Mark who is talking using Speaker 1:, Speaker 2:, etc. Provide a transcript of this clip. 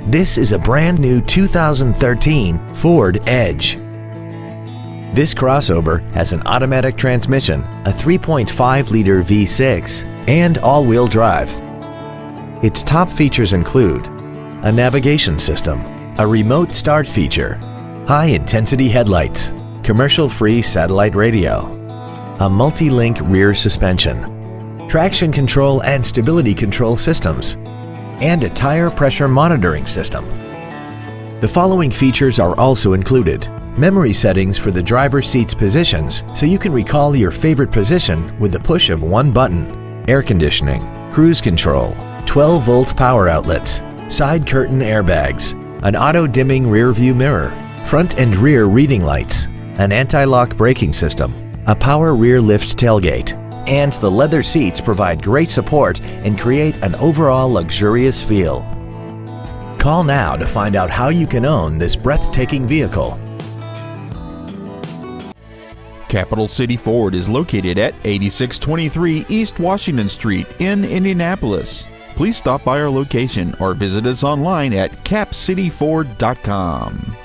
Speaker 1: This is a brand new 2013 Ford Edge. This crossover has an automatic transmission, a 3.5-liter V6, and all-wheel drive. Its top features include a navigation system, a remote start feature, high-intensity headlights, commercial-free satellite radio, a multi-link rear suspension, traction control and stability control systems, and a tire pressure monitoring system. The following features are also included: memory settings for the driver's seat's positions so you can recall your favorite position with the push of one button, air conditioning, cruise control, 12-volt power outlets, side curtain airbags, an auto-dimming rear-view mirror, front and rear reading lights, an anti-lock braking system, a power rear lift tailgate, and the leather seats provide great support and create an overall luxurious feel. Call now to find out how you can own this breathtaking vehicle.
Speaker 2: Capital City Ford is located at 8623 East Washington Street in Indianapolis. Please stop by our location or visit us online at capcityford.com.